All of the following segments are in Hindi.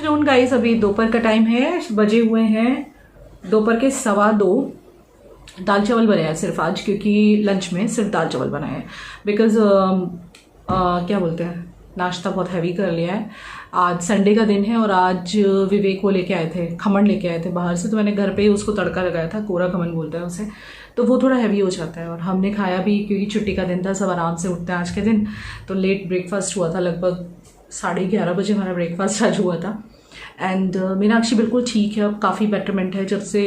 आफ्टरनून गाइस, अभी दोपहर का टाइम है, बजे हुए हैं दोपहर के 2:15। दाल चावल बनाया है सिर्फ आज, क्योंकि लंच में सिर्फ दाल चावल बनाए हैं बिकॉज क्या बोलते हैं, नाश्ता बहुत हैवी कर लिया है। आज संडे का दिन है और आज विवेक को लेके आए थे, खमन लेके आए थे बाहर से, तो मैंने घर पे ही उसको तड़का लगाया था, कोरा खमन बोलते हैं उसे, तो वो थोड़ा हैवी हो जाता है। और हमने खाया भी क्योंकि छुट्टी का दिन था, सब आराम से उठते हैं आज के दिन, तो लेट ब्रेकफास्ट हुआ था, लगभग 11:30 बजे हमारा ब्रेकफास्ट आज हुआ था। एंड मीनाक्षी बिल्कुल ठीक है, अब काफ़ी बेटरमेंट है, जब से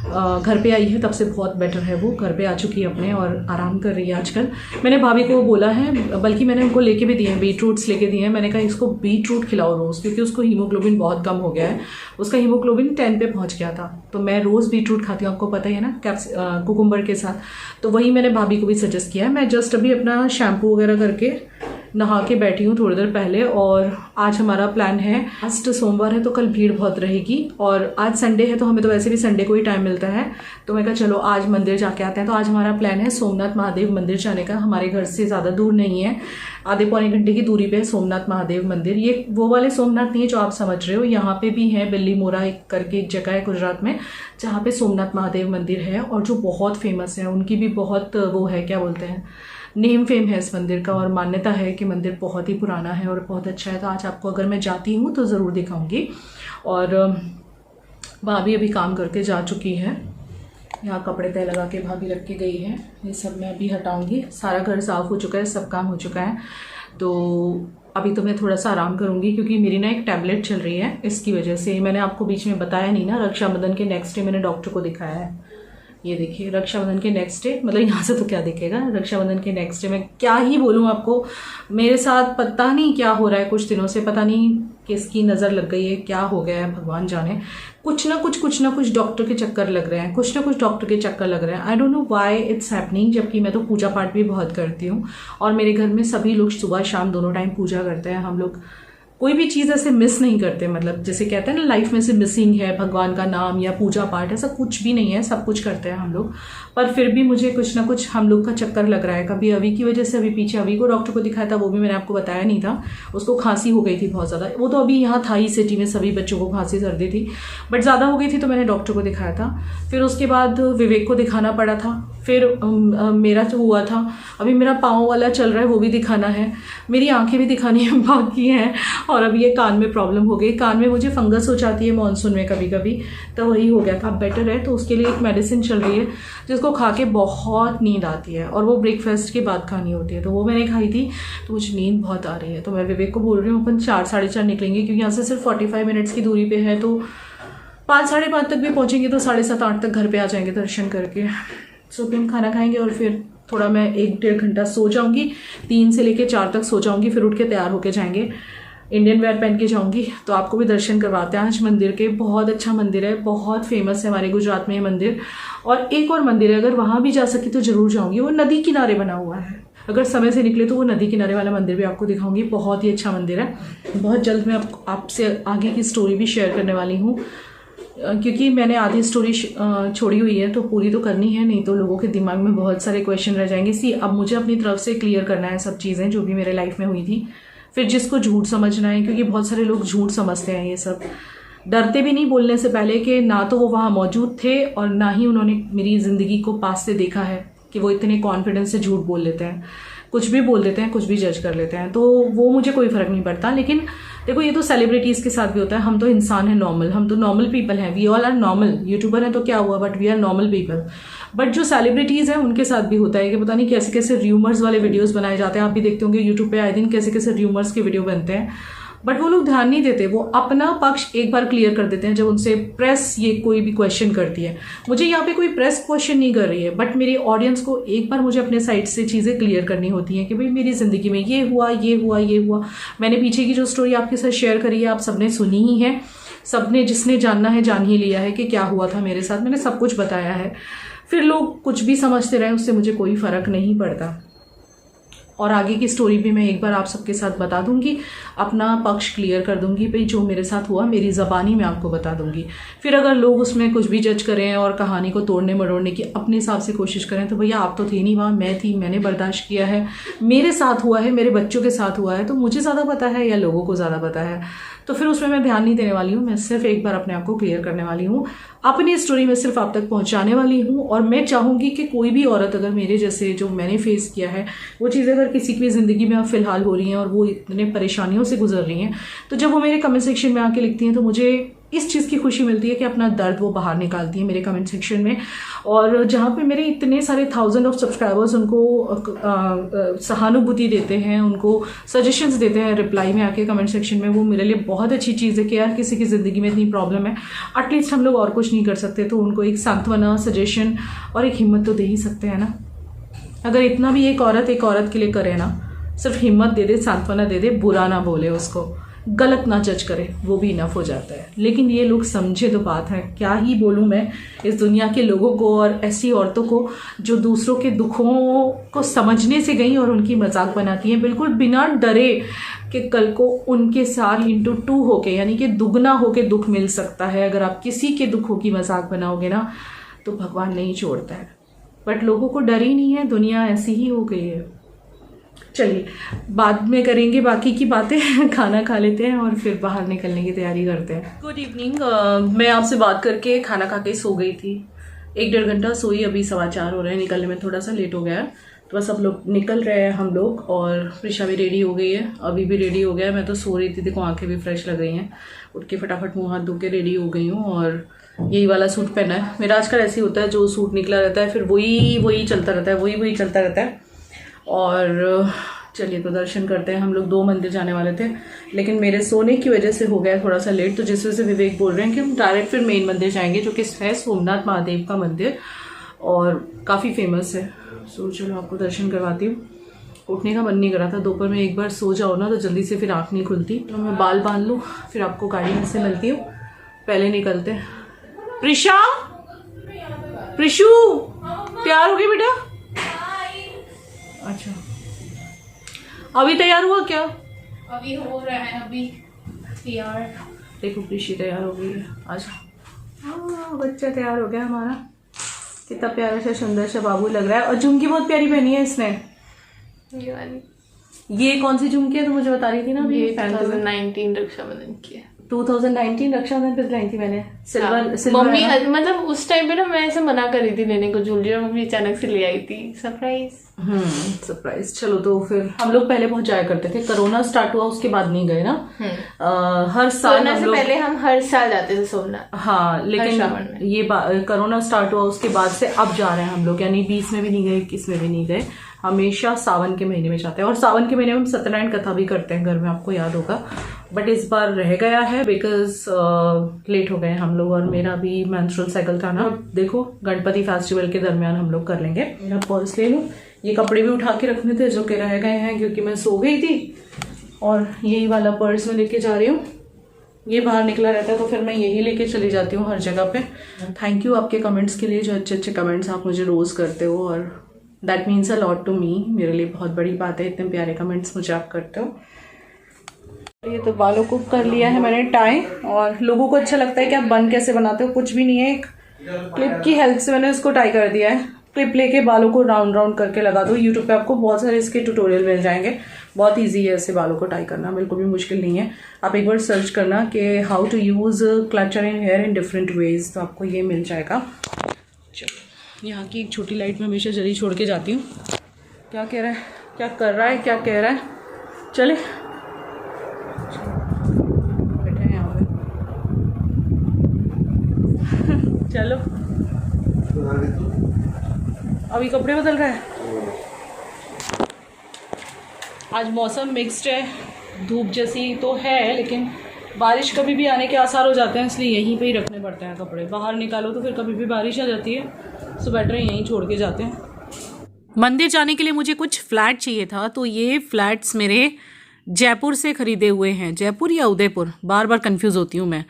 घर पे आई है तब से बहुत बेटर है। वो घर पे आ चुकी है अपने और आराम कर रही है आजकल। मैंने भाभी को बोला है, बल्कि मैंने उनको लेके भी दिए हैं, बीटरूट्स लेके दिए हैं। मैंने कहा इसको बीटरूट खिलाओ रोज़, क्योंकि उसको हीमोग्लोबिन बहुत कम हो गया है, उसका हीमोग्लोबिन 10 पे पहुँच गया था। तो मैं रोज़ बीटरूट खाती हूँ, आपको पता ही है ना, कुकुम्बर के साथ। तो वही मैंने भाभी को भी सजेस्ट किया है। मैं जस्ट अभी अपना शैम्पू वगैरह करके नहा के बैठी हूँ थोड़ी देर पहले। और आज हमारा प्लान है, आज सोमवार है तो कल भीड़ बहुत रहेगी, और आज संडे है तो हमें तो वैसे भी संडे को ही टाइम मिलता है, तो मैं कहा चलो आज मंदिर जाके आते हैं। तो आज हमारा प्लान है सोमनाथ महादेव मंदिर जाने का। हमारे घर से ज़्यादा दूर नहीं है, आधे पौने घंटे की दूरी पे है सोमनाथ महादेव मंदिर। ये वो वाले सोमनाथ नहीं है जो आप समझ रहे हो, यहाँ पे भी है बिल्ली मोरा करके एक जगह है गुजरात में, जहाँ पे सोमनाथ महादेव मंदिर है, और जो बहुत फेमस है। उनकी भी बहुत वो है, क्या बोलते हैं, नेम फेम है इस मंदिर का, और मान्यता है कि मंदिर बहुत ही पुराना है और बहुत अच्छा है। तो आज आपको अगर मैं जाती हूँ तो ज़रूर दिखाऊंगी। और भाभी अभी काम करके जा चुकी है, यहाँ कपड़े तय लगा के भाभी रख के गई है, ये सब मैं अभी हटाऊंगी। सारा घर साफ़ हो चुका है, सब काम हो चुका है। तो अभी तो मैं थोड़ा सा आराम करूंगी, क्योंकि मेरी ना एक टैबलेट चल रही है, इसकी वजह से। मैंने आपको बीच में बताया नहीं ना, रक्षाबंधन के नेक्स्ट डे मैंने डॉक्टर को दिखाया है। ये देखिए, रक्षाबंधन के नेक्स्ट डे, मतलब यहाँ से तो क्या दिखेगा, रक्षाबंधन के नेक्स्ट डे मैं क्या ही बोलूँ आपको, मेरे साथ पता नहीं क्या हो रहा है कुछ दिनों से, पता नहीं किसकी नज़र लग गई है, क्या हो गया है भगवान जाने। कुछ ना कुछ डॉक्टर के चक्कर लग रहे हैं, कुछ ना कुछ डॉक्टर के चक्कर लग रहे हैं। I don't know why it's happening, जबकि मैं तो पूजा पाठ भी बहुत करती हूँ, और मेरे घर में सभी लोग सुबह शाम दोनों टाइम पूजा करते हैं। हम लोग कोई भी चीज़ ऐसे मिस नहीं करते, मतलब जैसे कहते हैं ना लाइफ में से मिसिंग है भगवान का नाम या पूजा पाठ, ऐसा कुछ भी नहीं है, सब कुछ करते हैं हम लोग। पर फिर भी मुझे कुछ ना कुछ हम लोग का चक्कर लग रहा है। कभी अभी की वजह से, अभी पीछे अभी को डॉक्टर को दिखाया था, वो भी मैंने आपको बताया नहीं था, उसको खांसी हो गई थी बहुत ज़्यादा। वो तो अभी यहाँ था ही सिटी में, सभी बच्चों को खांसी सर्दी थी, बट ज़्यादा हो गई थी तो मैंने डॉक्टर को दिखाया था। फिर उसके बाद विवेक को दिखाना पड़ा था, फिर मेरा जो हुआ था, अभी मेरा पाँव वाला चल रहा है, वो भी दिखाना है, मेरी आंखें भी दिखानी बाकी हैं, और अभी ये कान में प्रॉब्लम हो गई। कान में मुझे फंगस हो जाती है मानसून में कभी कभी, तो वही हो गया था। अब बेटर है, तो उसके लिए एक मेडिसिन चल रही है जिसको खा के बहुत नींद आती है, और वो ब्रेकफास्ट के बाद खानी होती है, तो वो मैंने खाई थी, तो मुझे नींद बहुत आ रही है। तो मैं विवेक को बोल रही हूँ अपन 4 साढ़े 4 निकलेंगे, क्योंकि यहाँ से सिर्फ 45 मिनट्स की दूरी पे है, तो 5 साढ़े 5 तक भी पहुँचेंगे तो 7:30 8 तक घर पे आ जाएंगे दर्शन करके। सो फिर हम खाना खाएंगे और फिर थोड़ा मैं 1-1.5 घंटा सो जाऊंगी, 3 से लेके 4 तक सो जाऊंगी, फिर उठ के तैयार होके जाएंगे, इंडियन वेयर पहन के जाऊंगी। तो आपको भी दर्शन करवाते हैं आज मंदिर के। बहुत अच्छा मंदिर है, बहुत फेमस है हमारे गुजरात में ये मंदिर। और एक और मंदिर है, अगर वहाँ भी जा सकी तो जरूर जाऊंगी, वो नदी किनारे बना हुआ है। अगर समय से निकले तो वो नदी किनारे वाला मंदिर भी आपको दिखाऊंगी, बहुत ही अच्छा मंदिर है। बहुत जल्द मैं आपसे आगे की स्टोरी भी शेयर करने वाली हूँ, क्योंकि मैंने आधी स्टोरी छोड़ी हुई है, तो पूरी तो करनी है, नहीं तो लोगों के दिमाग में बहुत सारे क्वेश्चन रह जाएंगे। अब मुझे अपनी तरफ से क्लियर करना है सब चीज़ें जो भी मेरे लाइफ में हुई थी। फिर जिसको झूठ समझना है, क्योंकि बहुत सारे लोग झूठ समझते हैं, ये सब डरते भी नहीं बोलने से पहले कि ना तो वो वहाँ मौजूद थे और ना ही उन्होंने मेरी ज़िंदगी को पास से देखा है, कि वो इतने कॉन्फिडेंस से झूठ बोल लेते हैं, कुछ भी बोल देते हैं, कुछ भी जज कर लेते हैं। तो वो मुझे कोई फ़र्क नहीं पड़ता। लेकिन देखो, ये तो सेलिब्रिटीज़ के साथ भी होता है, हम तो इंसान हैं नॉर्मल, हम तो नॉर्मल पीपल हैं, we all are normal. YouTuber हैं तो क्या हुआ, but we are normal people. But जो सेलिब्रिटीज़ हैं उनके साथ भी होता है कि पता नहीं कैसे कैसे र्यूमर्स वाले वीडियोस बनाए जाते हैं। आप भी देखते होंगे यूट्यूब पे आए दिन कैसे कैसे र्यूमर्स के वीडियो बनते हैं, बट वो लोग ध्यान नहीं देते, वो अपना पक्ष एक बार क्लियर कर देते हैं जब उनसे प्रेस ये कोई भी क्वेश्चन करती है। मुझे यहाँ पे कोई प्रेस क्वेश्चन नहीं कर रही है, बट मेरी ऑडियंस को एक बार मुझे अपने साइड से चीज़ें क्लियर करनी होती हैं कि भाई मेरी ज़िंदगी में ये हुआ, ये हुआ, ये हुआ। मैंने पीछे की जो स्टोरी आपके साथ शेयर करी है, आप सबने सुनी ही है, सबने जिसने जानना है जान ही लिया है कि क्या हुआ था मेरे साथ, मैंने सब कुछ बताया है। फिर लोग कुछ भी समझते रहे, उससे मुझे कोई फ़र्क नहीं पड़ता। और आगे की स्टोरी भी मैं एक बार आप सबके साथ बता दूंगी, अपना पक्ष क्लियर कर दूंगी, भाई जो मेरे साथ हुआ मेरी ज़बानी में आपको बता दूंगी। फिर अगर लोग उसमें कुछ भी जज करें और कहानी को तोड़ने मरोड़ने की अपने हिसाब से कोशिश करें, तो भैया आप तो थे नहीं वहाँ, मैं थी, मैंने बर्दाश्त किया है, मेरे साथ हुआ है, मेरे बच्चों के साथ हुआ है, तो मुझे ज़्यादा पता है या लोगों को ज़्यादा पता है। तो फिर उसमें मैं ध्यान नहीं देने वाली हूँ। मैं सिर्फ एक बार अपने आप को क्लियर करने वाली हूँ, अपनी स्टोरी में सिर्फ आप तक पहुँचाने वाली हूँ। और मैं चाहूँगी कि कोई भी औरत अगर मेरे जैसे जो मैंने फेस किया है वो चीज़ें अगर किसी की ज़िंदगी में अब फ़िलहाल हो रही हैं और वो इतने परेशानियों से गुजर रही हैं, तो जब वो मेरे कमेंट सेक्शन में आके लिखती हैं तो मुझे इस चीज़ की खुशी मिलती है कि अपना दर्द वो बाहर निकालती है मेरे कमेंट सेक्शन में। और जहाँ पे मेरे इतने सारे 1000 ऑफ सब्सक्राइबर्स उनको सहानुभूति देते हैं, उनको सजेशंस देते हैं रिप्लाई में आके कमेंट सेक्शन में, वो मेरे लिए बहुत अच्छी चीज़ है कि यार किसी की ज़िंदगी में इतनी प्रॉब्लम है, एटलीस्ट हम लोग और कुछ नहीं कर सकते तो उनको एक सांत्वना, सजेशन और एक हिम्मत तो दे ही सकते हैं ना। अगर इतना भी एक औरत के लिए करे ना, सिर्फ हिम्मत दे दे, सांत्वना दे दे, बुरा ना बोले उसको, गलत ना जज करे, वो भी इनफ हो जाता है। लेकिन ये लोग समझे तो बात है, क्या ही बोलूँ मैं इस दुनिया के लोगों को और ऐसी औरतों को जो दूसरों के दुखों को समझने से गई और उनकी मजाक बनाती हैं बिल्कुल बिना डरे कि कल को उनके साथ इंटू 2 होके, यानी कि दुगना होके दुख मिल सकता है। अगर आप किसी के दुखों की मजाक बनाओगे ना तो भगवान नहीं छोड़ता है, बट लोगों को डर ही नहीं है, दुनिया ऐसी ही हो गई है। चलिए बाद में करेंगे बाकी की बातें, खाना खा लेते हैं और फिर बाहर निकलने की तैयारी करते हैं। Good evening. मैं आपसे बात करके खाना खा के सो गई थी, 1-1.5 घंटा सोई, अभी 4:15 हो रहे हैं, निकलने में थोड़ा सा लेट हो गया है। तो बस अब लोग निकल रहे हैं हम लोग, और प्रिशा भी रेडी हो गई है, अभी भी रेडी हो गया है। मैं तो सो रही थी, देखो आंखें भी फ्रेश लग रही हैं, उठ के फटाफट मुँह हाथ धो के रेडी हो गई हूँ। और यही वाला सूट पहना है मेरा, आजकल ऐसे ही होता है, जो सूट निकला रहता है फिर वही चलता रहता है, वही चलता रहता है। और चलिए तो दर्शन करते हैं। हम लोग 2 मंदिर जाने वाले थे, लेकिन मेरे सोने की वजह से हो गया थोड़ा सा लेट, तो जिस वजह से विवेक बोल रहे हैं कि हम डायरेक्ट फिर मेन मंदिर जाएंगे, जो कि है सोमनाथ महादेव का मंदिर और काफ़ी फेमस है। सो चलो आपको दर्शन करवाती हूँ। उठने का मन नहीं कर रहा था, दोपहर में एक बार सो जाओ ना तो जल्दी से फिर आँख नहीं खुलती। तो मैं बाल बांध लूँ, फिर आपको गाड़ी में से मिलती हूँ। पहले निकलते हैं। प्रिशा, प्रिशु तैयार हो गई बेटा? अच्छा, अभी तैयार हुआ क्या? अभी हो रहा है, अभी तैयार। देखो प्रिशी तैयार हो गई है आज। हाँ बच्चा तैयार हो गया हमारा, कितना प्यारा सा सुंदर सा बाबू लग रहा है। और झुमकी बहुत प्यारी पहनी है इसने, ये वाली। ये कौन सी झुमकी है? तो मुझे बता रही थी ना, ये 2019 रक्षाबंधन की है। 2019 रक्षाबंधन पे लाई थी मैंने, सिल्वर मम्मी मतलब उस टाइम पे ना मैं ऐसे मना कर रही थी लेने को ज्वेलरी, और मम्मी अचानक से ले आई थी, सरप्राइज। सरप्राइज। चलो तो फिर हम लोग पहले पहुंच जाया करते थे, कोरोना स्टार्ट हुआ उसके बाद नहीं गए ना। हर साल हम लोग, पहले हम हर साल जाते थे सोमनाथ। हाँ लेकिन ये कोरोना स्टार्ट हुआ उसके बाद से अब जा रहे हैं हम लोग, यानी 20 में भी नहीं गए, 21 में भी नहीं गए, हमेशा सावन के महीने में जाते हैं। और सावन के महीने में हम सत्यनारायण कथा भी करते हैं घर में, आपको याद होगा। बट इस बार रह गया है बिकॉज लेट हो गए हम लोग, और मेरा भी मेंस्ट्रुअल साइकिल था ना। देखो गणपति फेस्टिवल के दरमियान हम लोग कर लेंगे। मेरा पर्स ले लूँ, ये कपड़े भी उठा के रखने थे जो कि रह गए हैं क्योंकि मैं सो गई थी। और यही वाला पर्स मैं लेके जा रही हूँ, ये बाहर निकला रहता है तो फिर मैं यही लेके चली जाती हूँ हर जगह पे। थैंक यू आपके कमेंट्स के लिए, जो अच्छे अच्छे कमेंट्स आप मुझे रोज़ करते हो, और that means a lot to me. मेरे लिए बहुत बड़ी बात है, इतने प्यारे कमेंट्स मुझे आप करते हो। ये तो बालों को कर लिया है मैंने टाई, और लोगों को अच्छा लगता है कि आप बन कैसे बनाते हो, कुछ भी नहीं है, एक क्लिप की हेल्प से मैंने उसको टाई कर दिया है। क्लिप लेके बालों को राउंड राउंड करके लगा दो। यूट्यूब पे आपको बहुत सारे इसके ट्यूटोरियल मिल जाएंगे, बहुत इजी है ऐसे बालों को टाई करना, बिल्कुल भी मुश्किल नहीं है। आप एक बार सर्च करना कि how to use clutcher in hair in different ways, तो आपको ये मिल जाएगा। चलो, यहाँ की एक छोटी लाइट में हमेशा जल्दी छोड़ के जाती हूँ। क्या कह रहा है, क्या कर रहा है, क्या कह रहा है? चले बैठे हैं यहाँ पे। चलो अभी कपड़े बदल रहा है। आज मौसम मिक्स्ड है, धूप जैसी तो है, लेकिन बारिश कभी भी आने के आसार हो जाते हैं, इसलिए यहीं पे ही रखने पड़ते हैं कपड़े। बाहर निकालो तो फिर कभी भी बारिश आ जाती है, सो बेटर है यहीं छोड़ के जाते हैं। मंदिर जाने के लिए मुझे कुछ फ्लैट चाहिए था, तो ये फ्लैट्स मेरे जयपुर से ख़रीदे हुए हैं। जयपुर या उदयपुर, बार बार कंफ्यूज होती हूँ मैं,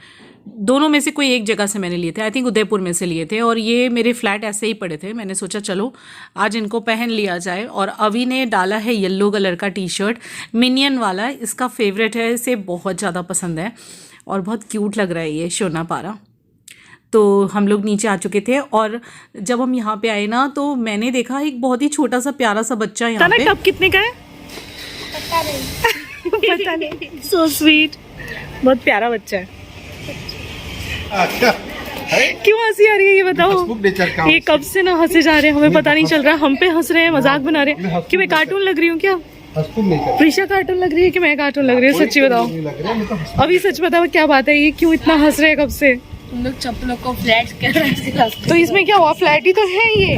दोनों में से कोई एक जगह से मैंने लिए थे। आई थिंक उदयपुर में से लिए थे, और ये मेरे फ्लैट ऐसे ही पड़े थे। मैंने सोचा चलो आज इनको पहन लिया जाए। और अभी ने डाला है येलो कलर का टी शर्ट, मिनियन वाला, इसका फेवरेट है, इसे बहुत ज़्यादा पसंद है और बहुत क्यूट लग रहा है ये शोना पारा। तो हम लोग नीचे आ चुके थे, और जब हम यहाँ पे आए ना तो मैंने देखा एक बहुत ही छोटा सा प्यारा सा बच्चा यहाँ पे। टब कितने का है? पता नहीं। So sweet. बहुत प्यारा बच्चा है। अच्छा क्यों हंसी आ रही है ये बताओ? ये कब से ना हंसे जा रहे हैं, हमें पता नहीं चल रहा। हम पे हंस रहे हैं, मजाक बना रहे हैं कि मैं कार्टून लग रही हूँ क्या? प्रीशा कार्टून लग रही है कि मैं कार्टून लग रही हूँ? सच्ची बताओ, अभी सच बताओ क्या बात है, ये क्यों इतना हंस रहे हैं कब से? तुम लोग चप्पलों को फ्लैट कर रहे हैं। तो इसमें क्या हुआ? फ्लैट ही तो है ये।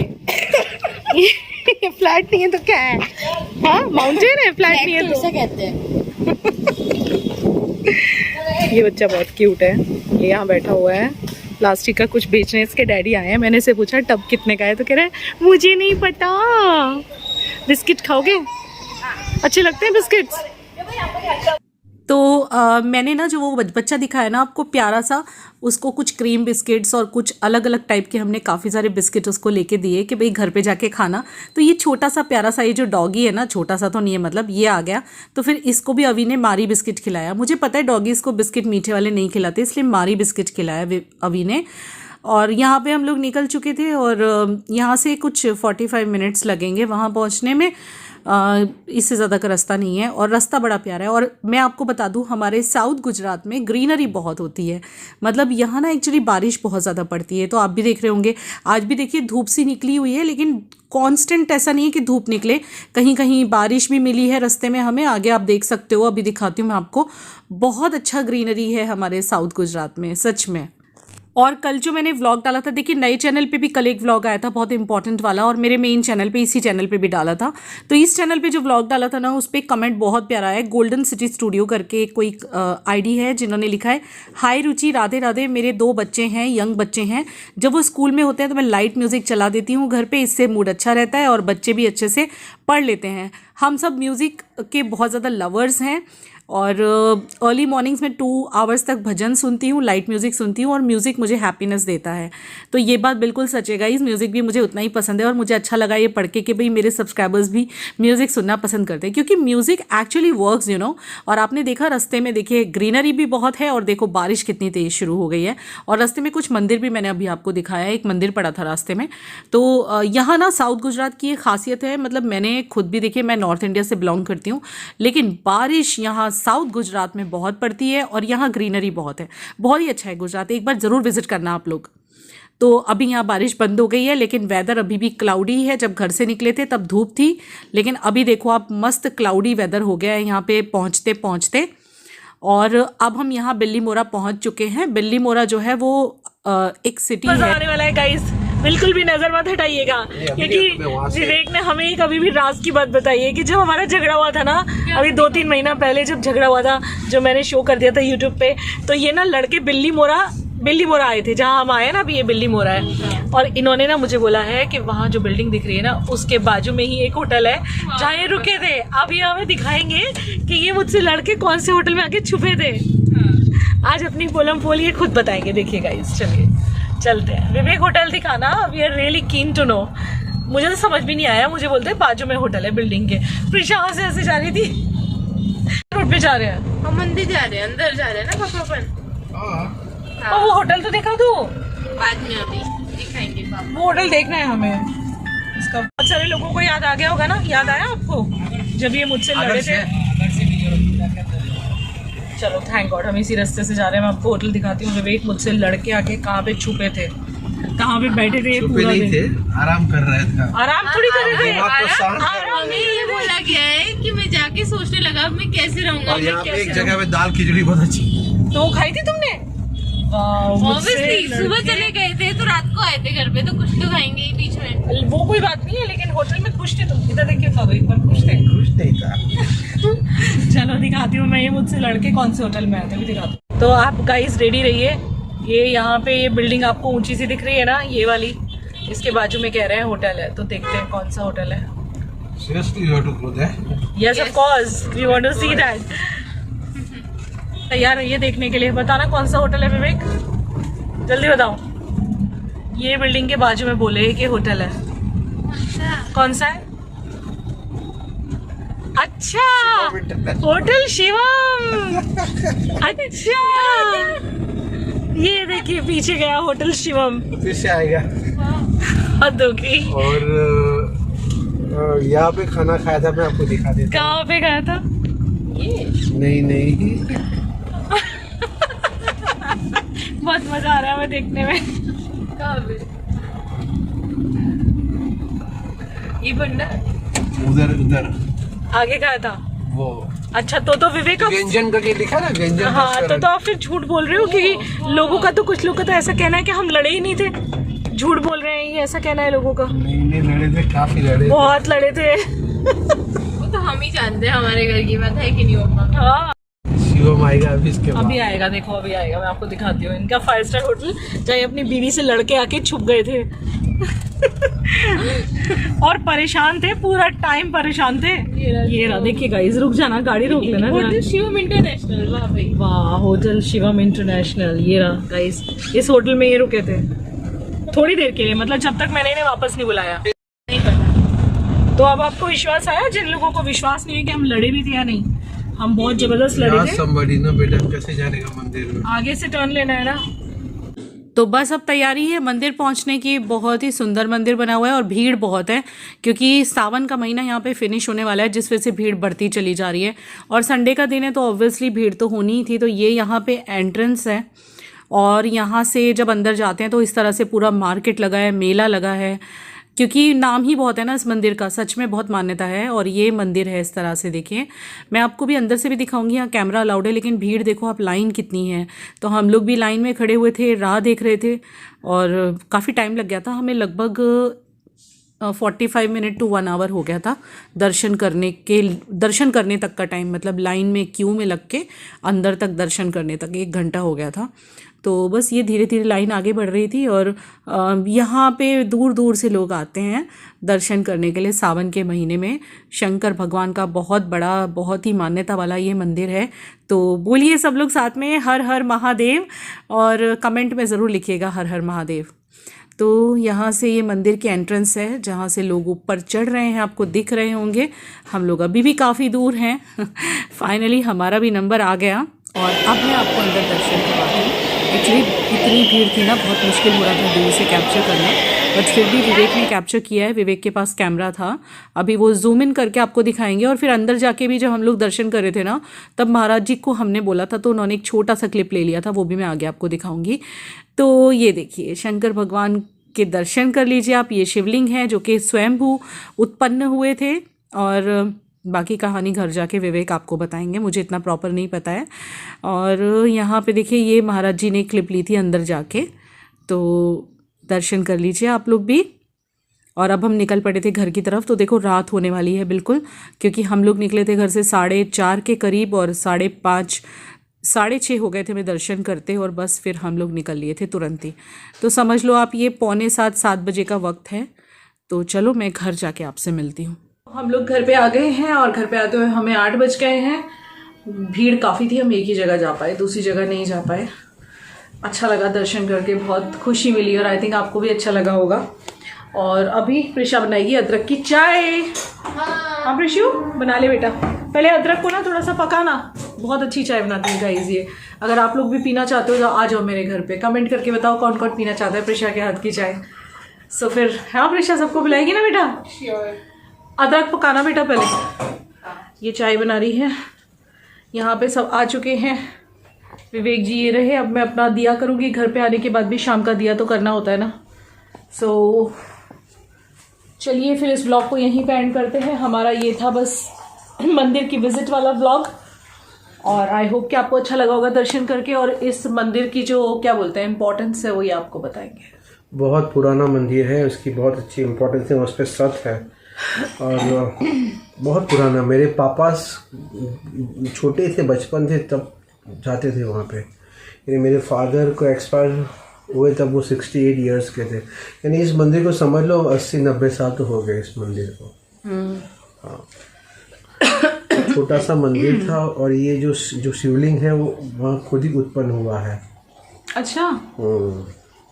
ये फ्लैट नहीं है तो क्या है? हाँ माउंटेन है, फ्लैट नहीं है तो कहते हैं। ये बच्चा बहुत क्यूट है, ये यहाँ बैठा हुआ है, प्लास्टिक का कुछ बेचने इसके डैडी आए हैं। मैंने से पूछा टब कितने का है, तो कह रहा है मुझे नहीं पता। बिस्किट खाओगे? अच्छे लगते हैं बिस्किट्स? तो मैंने ना जो वो बच्चा दिखाया ना आपको प्यारा सा, उसको कुछ क्रीम बिस्किट्स और कुछ अलग अलग टाइप के हमने काफ़ी सारे बिस्किट उसको लेके दिए कि भाई घर पे जाके खाना। तो ये छोटा सा प्यारा सा ये जो डॉगी है ना, छोटा सा तो नहीं है मतलब, ये आ गया। तो फिर इसको भी अवी ने मारी बिस्किट खिलाया। मुझे पता है डॉगीज़ को बिस्किट मीठे वाले नहीं खिलाते, इसलिए मारी बिस्किट खिलाया अवी ने। और यहाँ पे हम लोग निकल चुके थे और यहाँ से कुछ 45 मिनट्स लगेंगे वहाँ पहुँचने में। इससे ज़्यादा का रास्ता नहीं है और रास्ता बड़ा प्यारा है। और मैं आपको बता दूं, हमारे साउथ गुजरात में ग्रीनरी बहुत होती है। मतलब यहाँ ना एक्चुअली बारिश बहुत ज़्यादा पड़ती है, तो आप भी देख रहे होंगे। आज भी देखिए धूप सी निकली हुई है, लेकिन कांस्टेंट ऐसा नहीं है कि धूप निकले, कहीं कहीं बारिश भी मिली है रास्ते में हमें। आगे आप देख सकते हो, अभी दिखाती हूँ मैं आपको। बहुत अच्छा ग्रीनरी है हमारे साउथ गुजरात में, सच में। और कल जो मैंने व्लॉग डाला था, देखिए नए चैनल पे भी कल एक व्लॉग आया था बहुत इंपॉर्टेंट वाला, और मेरे मेन चैनल पे, इसी चैनल पे भी डाला था। तो इस चैनल पे जो व्लॉग डाला था ना, उस पर कमेंट बहुत प्यारा है। गोल्डन सिटी स्टूडियो करके कोई आईडी है जिन्होंने लिखा है, हाय रुचि, राधे राधे, मेरे 2 बच्चे हैं, यंग बच्चे हैं। जब वो स्कूल में होते हैं तो मैं लाइट म्यूज़िक चला देती हूँ घर पर, इससे मूड अच्छा रहता है और बच्चे भी अच्छे से पढ़ लेते हैं। हम सब म्यूज़िक के बहुत ज़्यादा लवर्स हैं और अर्ली मॉर्निंग्स में 2 आवर्स तक भजन सुनती हूँ, लाइट म्यूज़िक सुनती हूँ, और म्यूज़िक मुझे हैप्पीनेस देता है। तो ये बात बिल्कुल सच है गाइस, म्यूज़िक भी मुझे उतना ही पसंद है। और मुझे अच्छा लगा ये पढ़ के कि भाई मेरे सब्सक्राइबर्स भी म्यूज़िक सुनना पसंद करते हैं, क्योंकि music actually works, you know. और आपने देखा रास्ते में, देखिए ग्रीनरी भी बहुत है और देखो बारिश कितनी तेज़ शुरू हो गई है। और रास्ते में कुछ मंदिर भी मैंने अभी आपको दिखाया, एक मंदिर पड़ा था रास्ते में। तो यहाँ ना साउथ गुजरात की एक खासियत है, मतलब मैंने खुद भी, देखिए मैं नॉर्थ इंडिया से बिलोंग करती हूँ, लेकिन बारिश यहाँ साउथ गुजरात में बहुत पड़ती है और यहाँ ग्रीनरी बहुत है। बहुत ही अच्छा है गुजरात, एक बार ज़रूर विजिट करना आप लोग। तो अभी यहाँ बारिश बंद हो गई है, लेकिन वेदर अभी भी क्लाउडी है। जब घर से निकले थे तब धूप थी, लेकिन अभी देखो आप, मस्त क्लाउडी वेदर हो गया है यहाँ पे पहुँचते पहुँचते। और अब हम यहाँ बिल्ली मोरा पहुँच चुके हैं। बिल्ली मोरा जो है वो एक सिटी है। आने वाला है गाइस, बिल्कुल भी नजर मत हटाइएगा, क्योंकि विवेक ने हमें एक अभी भी राज की बात बताई है कि जब हमारा झगड़ा हुआ था ना, अभी 2-3 महीना पहले जब झगड़ा हुआ था, जो मैंने शो कर दिया था यूट्यूब पे, तो ये ना लड़के बिल्ली मोरा आए थे, जहाँ हम आए ना अभी, ये बिल्ली मोरा है। और इन्होंने ना मुझे बोला है कि वहाँ जो बिल्डिंग दिख रही है ना, उसके बाजू में ही एक होटल है जहाँ ये रुके थे। अब ये हमें दिखाएंगे कि ये मुझसे लड़के कौन से होटल में आके छुपे थे। आज अपनी पोलम पोल ये खुद बताएंगे, देखिए गाइस। चलिए चलते हैं। विवेक होटल दिखाना, we are really keen to know. मुझे तो समझ भी नहीं आया, मुझे बोलते हैं बाजू में होटल है बिल्डिंग के। प्रीशा हंसे जा रही थी। रोड पे जा रहे हैं हम, मंदिर जा रहे हैं, अंदर जा रहे हैं ना पापापन। और वो होटल तो देखा तू? बाद में अभी दिखाएंगे। वो होटल देखना है हमें इसका। बहुत सारे लोगों को याद आ गया होगा ना, याद आया आपको जब ये मुझसे लड़े थे? चलो थैंक गॉड हम इसी रास्ते से जा रहे हैं। मैं आपको होटल दिखाती हूँ। विवेक मुझसे लड़के आके कहाँ पे छुपे थे, कहाँ पे बैठे थे पूरा नहीं थे, आराम कर रहे थे। आराम थोड़ी कर रहे थे, हमें ये बोला गया है कि मैं जाके सोचने लगा मैं कैसे रहूंगा। और यहाँ पे एक जगह पे दाल खिचड़ी बहुत अच्छी, तो वो खाई थी तुमने? ऑब्वियसली सुबह चले गए थे तो रात को आए थे घर पे, तो कुछ तो खाएंगे ही बीच में। वो कोई बात नहीं है, लेकिन होटल में खुश थे तुम? इधर देखिए था, एक बार खुश नहीं था। चलो दिखाती हूँ मैं, ये मुझसे लड़के कौन से होटल में आए थे भी दिखाती हूँ। तो आप गाइस रेडी रहिए। ये यहाँ पे ये बिल्डिंग आपको ऊंची सी दिख रही है ना, ये वाली, इसके बाजू में कह रहे हैं होटल है। तो देखते हैं कौन सा होटल है। Seriously, you have to go there? Yes, of course. We want to see that. तैयार है ये देखने के लिए। बताना कौन सा होटल है विवेक, जल्दी बताओ। ये बिल्डिंग के बाजू में बोले कि होटल है। कौन सा है? अच्छा, होटल शिवम। अच्छा, ये देखिए पीछे गया होटल शिवम, फिर से आएगा। हद हो गई। और यहाँ पे खाना खाया था, मैं आपको दिखा देता। कहाँ पे गया था? नहीं बहुत मजा आ रहा है हमें देखने में। कहाँ पे? ये बंदा उधर उधर आगे का था वो। अच्छा तो विवेक आप व्यंजन करके लिखा ना, व्यंजन। हाँ तो आप फिर झूठ बोल रहे हो, क्योंकि लोगों का तो कुछ लोग का तो ऐसा कहना है कि हम लड़े ही नहीं थे, झूठ बोल रहे हैं, ये ऐसा कहना है लोगों का। नहीं लड़े थे, काफी लड़े, बहुत लड़े थे। वो तो हम ही जानते हैं हमारे घर की बात है कि नहीं होगा। हाँ शिवम आएगा अभी इसके बाद। अभी आएगा, देखो अभी आएगा, मैं आपको दिखाती हूँ इनका 5 स्टार होटल, जहाँ ये अपनी बीवी से लड़के आके छुप गए थे। और परेशान थे, पूरा टाइम परेशान थे। ये रहा देखिए गाइस, रुक जाना, गाड़ी रोक लेना जरा। होटल शिवम इंटरनेशनल, वाह भाई वाह, होटल शिवम इंटरनेशनल। ये रहा गाइस, इस होटल में ये रुके थे थोड़ी देर के लिए, मतलब जब तक मैंने इन्हें वापस नहीं बुलाया। नहीं पता। तो अब आपको विश्वास आया? जिन लोगों को विश्वास नहीं है कि हम लड़े भी थे या नहीं, हम बहुत जबरदस्त लड़े थे। somebody ना बेटा, कैसे जानेगा मंदिर में? आगे से टर्न लेना है ना। तो बस अब तैयारी है मंदिर पहुंचने की। बहुत ही सुंदर मंदिर बना हुआ है और भीड़ बहुत है, क्योंकि सावन का महीना यहाँ पे फिनिश होने वाला है, जिस वजह से भीड़ बढ़ती चली जा रही है। और संडे का दिन है तो ऑब्वियसली भीड़ तो होनी ही थी। तो ये यहाँ पे एंट्रेंस है, और यहाँ से जब अंदर जाते हैं तो इस तरह से पूरा मार्केट लगा है, मेला लगा है, क्योंकि नाम ही बहुत है ना इस मंदिर का, सच में बहुत मान्यता है। और ये मंदिर है इस तरह से, देखिए मैं आपको भी अंदर से भी दिखाऊंगी, यहाँ कैमरा अलाउड है, लेकिन भीड़ देखो आप, लाइन कितनी है। तो हम लोग भी लाइन में खड़े हुए थे, राह देख रहे थे, और काफ़ी टाइम लग गया था हमें, लगभग 45 मिनट टू 1 आवर हो गया था दर्शन करने तक का टाइम, मतलब लाइन में क्यू में लग के अंदर तक दर्शन करने तक 1 घंटा हो गया था। तो बस ये धीरे धीरे लाइन आगे बढ़ रही थी, और यहाँ पे दूर दूर से लोग आते हैं दर्शन करने के लिए। सावन के महीने में शंकर भगवान का बहुत बड़ा, बहुत ही मान्यता वाला ये मंदिर है। तो बोलिए सब लोग साथ में हर हर महादेव, और कमेंट में ज़रूर लिखिएगा हर हर महादेव। तो यहाँ से ये मंदिर की एंट्रेंस है, जहाँ से लोग ऊपर चढ़ रहे हैं, आपको दिख रहे होंगे। हम लोग अभी भी काफ़ी दूर हैं। फाइनली हमारा भी नंबर आ गया, और अब मैं आपको अंदर दर्शन करवाती हूँ। एक्चुअली इतनी भीड़ थी ना, बहुत मुश्किल हो रहा था दूर से कैप्चर करना, बट फिर भी विवेक ने कैप्चर किया है। विवेक के पास कैमरा था, अभी वो जूम इन करके आपको दिखाएंगे। और फिर अंदर जाके भी जब हम लोग दर्शन कर रहे थे ना, तब महाराज जी को हमने बोला था, तो उन्होंने एक छोटा सा क्लिप ले लिया था, वो भी मैं आगे आपको दिखाऊंगी। तो ये देखिए, शंकर भगवान के दर्शन कर लीजिए आप। ये शिवलिंग है जो कि स्वयंभू उत्पन्न हुए थे, और बाकी कहानी घर जाके विवेक आपको बताएंगे, मुझे इतना प्रॉपर नहीं पता है। और यहाँ पे देखिए, ये महाराज जी ने क्लिप ली थी अंदर जाके, तो दर्शन कर लीजिए आप लोग भी। और अब हम निकल पड़े थे घर की तरफ। तो देखो रात होने वाली है बिल्कुल, क्योंकि हम लोग निकले थे घर से 4:30 के करीब, और 5:30 6:30 हो गए थे मैं दर्शन करते, और बस फिर हम लोग निकल लिए थे तुरंत ही। तो समझ लो आप, ये 6:45-7 बजे का वक्त है। तो चलो मैं घर जाके आपसे मिलती हूँ। हम लोग घर पे आ गए हैं, और घर पे आते हुए हमें 8 बज गए हैं। भीड़ काफ़ी थी, हम एक ही जगह जा पाए, दूसरी जगह नहीं जा पाए। अच्छा लगा दर्शन करके, बहुत खुशी मिली, और आई थिंक आपको भी अच्छा लगा होगा। और अभी प्रिशा बनाएगी अदरक की चाय। हाँ प्रिशु, बना ले बेटा। पहले अदरक को ना थोड़ा सा पकाना, बहुत अच्छी चाय बनाती है गाइस ये। अगर आप लोग भी पीना चाहते हो तो आ जाओ मेरे घर पे, कमेंट करके बताओ कौन कौन पीना चाहता है प्रिशा के हाथ की चाय। सो फिर हाँ प्रिशा, सबको बुलाएगी ना बेटा? अदरक पकाना बेटा पहले। ये चाय बना रही है, यहाँ पे सब आ चुके हैं। विवेक जी ये रहे, अब मैं अपना दिया करूँगी। घर पे आने के बाद भी शाम का दिया तो करना होता है ना। सो चलिए फिर इस व्लॉग को यहीं पे एंड करते हैं। हमारा ये था बस मंदिर की विजिट वाला व्लॉग, और आई होप कि आपको अच्छा लगा होगा दर्शन करके। और इस मंदिर की जो क्या बोलते हैं इम्पोर्टेंस है, वो ये आपको बताएंगे। बहुत पुराना मंदिर है, उसकी बहुत अच्छी इम्पोर्टेंस है, उस पर सत है, और बहुत पुराना। मेरे पापा छोटे थे, बचपन थे तब जाते थे वहाँ पे। यानी मेरे फादर को एक्सपायर हुए तब वो 68 इयर्स के थे। यानी इस मंदिर को समझ लो 80-90 साल तो हो गए इस मंदिर को। हाँ, छोटा सा मंदिर था, और ये जो शिवलिंग है वो वहाँ खुद ही उत्पन्न हुआ है। अच्छा,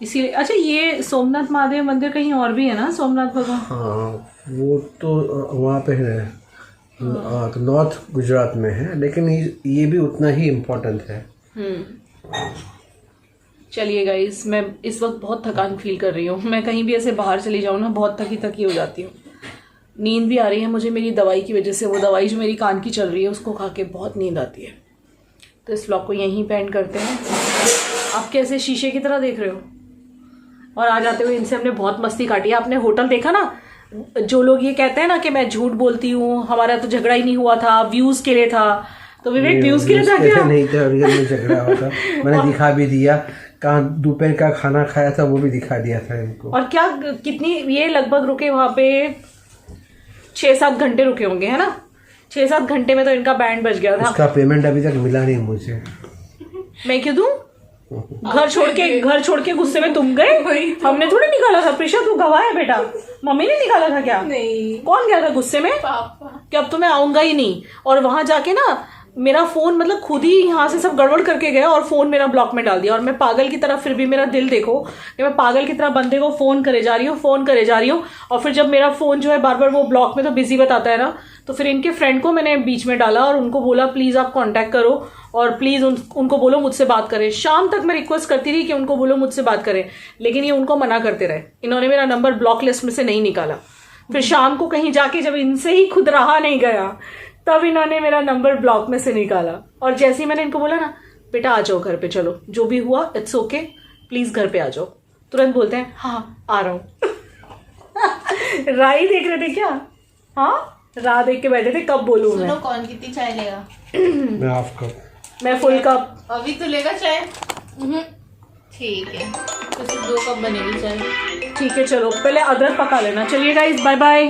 इसीलिए। अच्छा, ये सोमनाथ महादेव मंदिर कहीं और भी है ना, सोमनाथ भगवान? हाँ, वो तो वहाँ पे है, तो नॉर्थ गुजरात में है, लेकिन ये भी उतना ही इम्पोर्टेंट है। चलिए गाइस, मैं इस वक्त बहुत थकान फील कर रही हूँ। मैं कहीं भी ऐसे बाहर चली जाऊँ ना, बहुत थकी हो जाती हूँ। नींद भी आ रही है मुझे मेरी दवाई की वजह से। वो दवाई जो मेरी कान की चल रही है, उसको खा के बहुत नींद आती है। तो इस व्लॉग को यहीं पे एंड करते हैं। आप कैसे शीशे की तरह देख रहे हो। और आ जाते हुए इनसे हमने बहुत मस्ती काटी है। आपने होटल देखा ना, जो लोग ये कहते हैं ना कि मैं झूठ बोलती हूँ, हमारा तो झगड़ा ही नहीं हुआ था, व्यूज के लिए था, तो विवेक व्यूज के लिए था क्या? नहीं था, रियल में झगड़ा हुआ था। मैंने दिखा भी दिया, कहाँ दोपहर का खाना खाया था वो भी दिखा दिया था इनको। और क्या कितनी ये लगभग रुके वहां पे 6-7 घंटे रुके होंगे, है ना। 6-7 घंटे में तो इनका बैंड बज गया था। उसका पेमेंट अभी तक मिला नहीं मुझे। मैं क्यों दूं? घर छोड़ के गुस्से में तुम गए, हमने थोड़ी निकाला था। प्रिशा तू गवाह है बेटा, मम्मी ने निकाला था क्या? नहीं, कौन गया था गुस्से में? पापा। कि अब तो मैं आऊंगा ही नहीं। और वहां जाके ना मेरा फोन मतलब खुद ही यहाँ से सब गड़बड़ करके गया और फोन मेरा ब्लॉक में डाल दिया। और मैं पागल की तरह, फिर भी मेरा दिल देखो कि मैं पागल की तरह बंदे को फोन करे जा रही हूँ। और फिर जब मेरा फोन जो है बार बार वो ब्लॉक में तो बिजी बताता है ना, तो फिर इनके फ्रेंड को मैंने बीच में डाला और उनको बोला प्लीज आप कांटेक्ट करो और प्लीज उनको बोलो मुझसे बात करें। शाम तक मैं रिक्वेस्ट करती रही कि उनको बोलो मुझसे बात करें, लेकिन ये उनको मना करते रहे। इन्होंने मेरा नंबर ब्लॉक लिस्ट में से नहीं निकाला। फिर शाम को कहीं जाके जब इनसे ही खुद रहा नहीं गया, तब इन्होंने मेरा नंबर ब्लॉक में से निकाला। और जैसे ही मैंने इनको बोला ना बेटा आ जाओ घर पे, चलो जो भी हुआ इट्स ओके, प्लीज घर पे आ जाओ, तुरंत बोलते हैं हाँ आ रहा हूँ। राही देख रहे थे क्या? हाँ राह देख के बैठे थे कब बोलूं मैं। सुनो, कौन कितनी चाय लेगा? मैं हाफ कप, मैं फुल कप। अभी तो लेगा चाय? ठीक है, तो सिर्फ 2 कप बनेगी चाय। ठीक है चलो, पहले अदरक पका लेना। चलिए गाइस, बाय बाय।